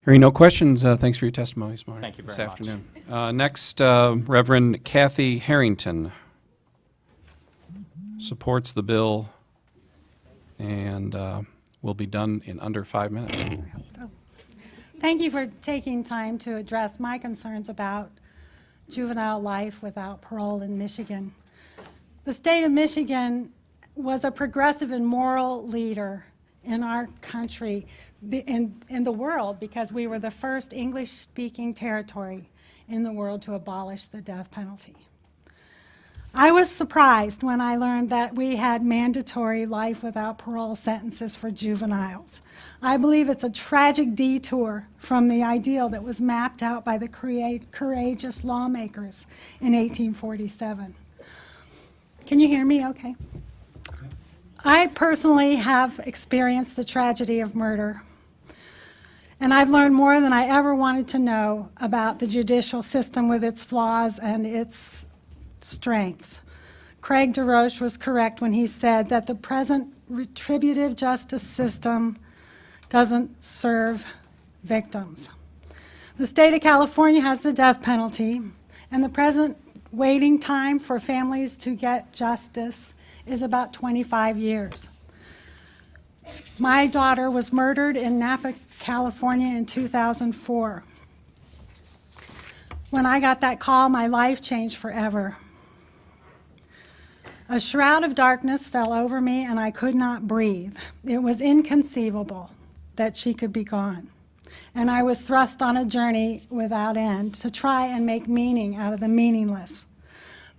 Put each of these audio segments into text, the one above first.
Hearing no questions, thanks for your testimony this morning. Thank you this very much. afternoon. Next, Reverend Cathy Harrington supports the bill and will be done in under 5 minutes. So, thank you for taking time to address my concerns about juvenile life without parole in Michigan. The state of Michigan was a progressive and moral leader in our country, in the world, because we were the first English-speaking territory in the world to abolish the death penalty. I was surprised when I learned that we had mandatory life without parole sentences for juveniles. I believe it's a tragic detour from the ideal that was mapped out by the courageous lawmakers in 1847. Can you hear me okay? I personally have experienced the tragedy of murder, and I've learned more than I ever wanted to know about the judicial system with its flaws and its strengths. Craig DeRoche was correct when he said that the present retributive justice system doesn't serve victims. The state of California has the death penalty, and the present waiting time for families to get justice is about 25 years. My daughter was murdered in Napa, California in 2004. When I got that call, my life changed forever. A shroud of darkness fell over me and I could not breathe. It was inconceivable that she could be gone. And I was thrust on a journey without end to try and make meaning out of the meaningless.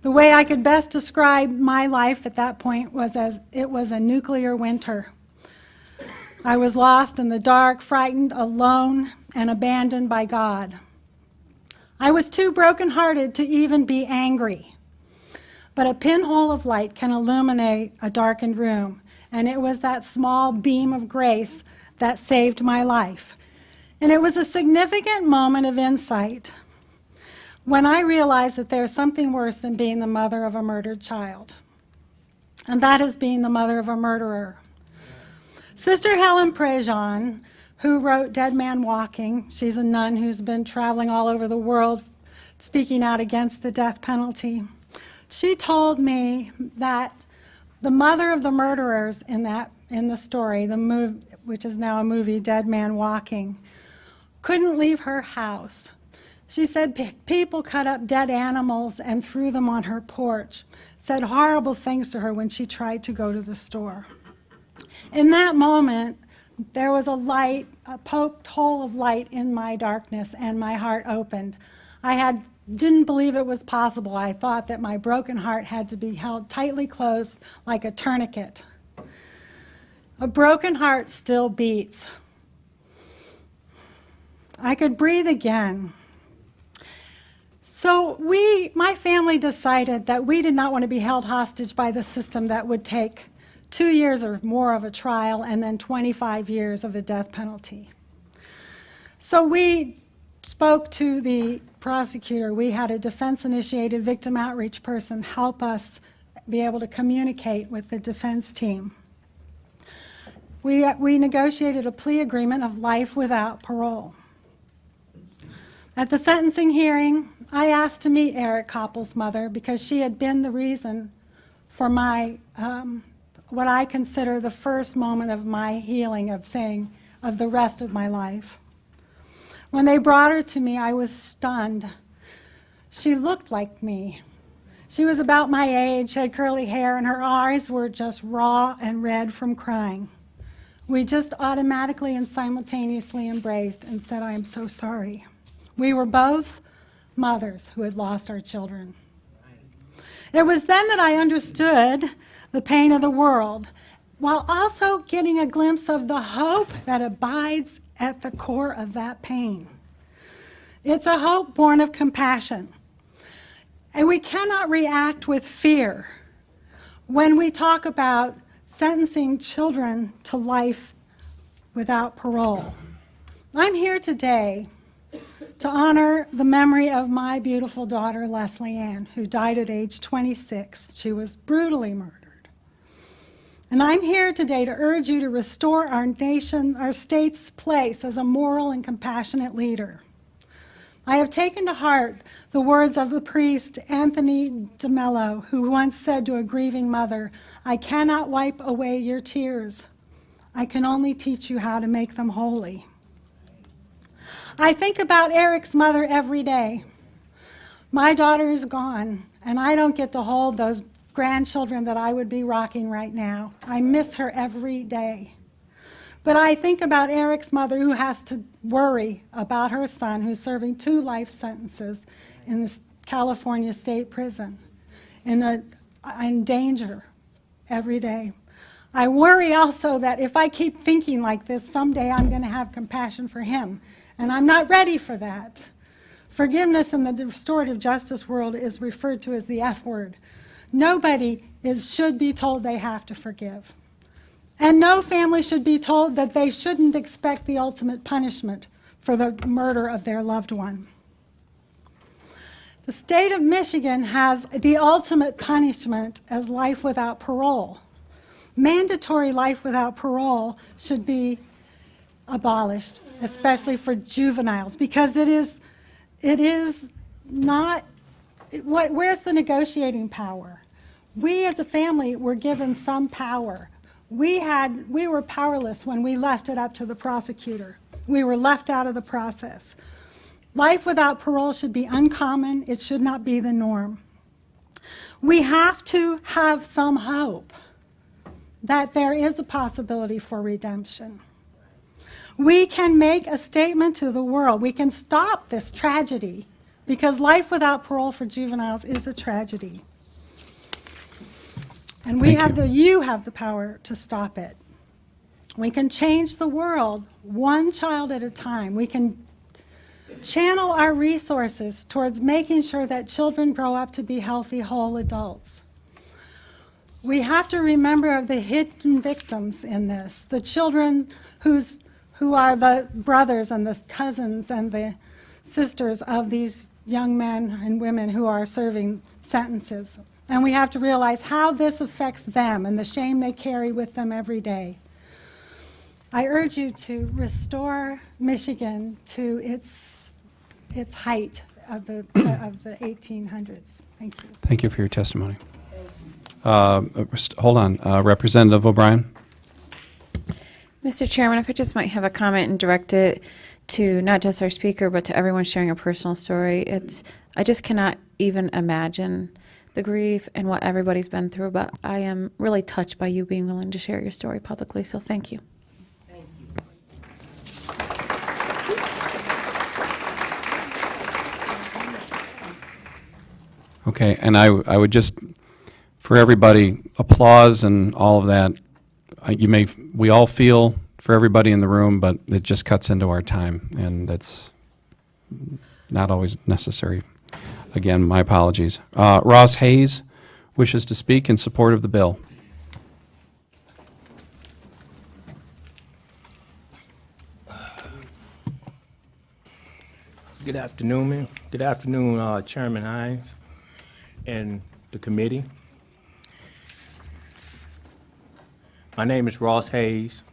The way I could best describe my life at that point was as it was a nuclear winter. I was lost in the dark, frightened, alone, and abandoned by God. I was too brokenhearted to even be angry. But a pinhole of light can illuminate a darkened room, and it was that small beam of grace that saved my life. And it was a significant moment of insight when I realized that there's something worse than being the mother of a murdered child, and that is being the mother of a murderer. Sister Helen Prejean, who wrote Dead Man Walking, she's a nun who's been traveling all over the world speaking out against the death penalty. She told me that the mother of the murderers in the story, which is now a movie, Dead Man Walking, couldn't leave her house. She said people cut up dead animals and threw them on her porch, said horrible things to her when she tried to go to the store. In that moment, there was a light, a poked hole of light in my darkness, and my heart opened. I didn't believe it was possible. I thought that my broken heart had to be held tightly closed like a tourniquet. A broken heart still beats. I could breathe again. So my family decided that we did not want to be held hostage by the system that would take 2 years or more of a trial and then 25 years of a death penalty. So we spoke to the prosecutor. We had a defense-initiated victim outreach person help us be able to communicate with the defense team. We negotiated a plea agreement of life without parole. At the sentencing hearing, I asked to meet Eric Koppel's mother because she had been the reason for my, what I consider the first moment of my healing of the rest of my life. When they brought her to me, I was stunned. She looked like me. She was about my age, had curly hair, and her eyes were just raw and red from crying. We just automatically and simultaneously embraced and said, "I am so sorry." We were both mothers who had lost our children. It was then that I understood the pain of the world, while also getting a glimpse of the hope that abides at the core of that pain. It's a hope born of compassion. And we cannot react with fear when we talk about sentencing children to life without parole. I'm here today to honor the memory of my beautiful daughter, Leslie Ann, who died at age 26. She was brutally murdered. And I'm here today to urge you to restore our nation, our state's place as a moral and compassionate leader. I have taken to heart the words of the priest Anthony DeMello, who once said to a grieving mother, "I cannot wipe away your tears. I can only teach you how to make them holy." I think about Eric's mother every day. My daughter is gone, and I don't get to hold those grandchildren that I would be rocking right now. I miss her every day. But I think about Eric's mother, who has to worry about her son, who's serving 2 life sentences in the California State Prison, in danger every day. I worry also that if I keep thinking like this, someday I'm going to have compassion for him, and I'm not ready for that. Forgiveness in the restorative justice world is referred to as the F word. Nobody should be told they have to forgive. And no family should be told that they shouldn't expect the ultimate punishment for the murder of their loved one. The state of Michigan has the ultimate punishment as life without parole. Mandatory life without parole should be abolished, especially for juveniles, because it is not, where's the negotiating power? We as a family were given some power. We were powerless when we left it up to the prosecutor. We were left out of the process. Life without parole should be uncommon. It should not be the norm. We have to have some hope that there is a possibility for redemption. We can make a statement to the world. We can stop this tragedy, because life without parole for juveniles is a tragedy. And you have the power to stop it. We can change the world one child at a time. We can channel our resources towards making sure that children grow up to be healthy, whole adults. We have to remember the hidden victims in this, the children who are the brothers and the cousins and the sisters of these young men and women who are serving sentences. And we have to realize how this affects them and the shame they carry with them every day. I urge you to restore Michigan to its height of the 1800s. Thank you. Thank you for your testimony. Hold on. Representative O'Brien? Mr. Chairman, if I just might have a comment and direct it to not just our speaker, but to everyone sharing a personal story. I just cannot even imagine the grief and what everybody's been through, but I am really touched by you being willing to share your story publicly, so thank you. Thank you. Okay, and I would just, for everybody, applause and all of that. We all feel for everybody in the room, but it just cuts into our time, and it's not always necessary. Again, my apologies. Ross Hayes wishes to speak in support of the bill. Good afternoon, man. Good afternoon, Chairman Hines and the committee. My name is Ross Hayes.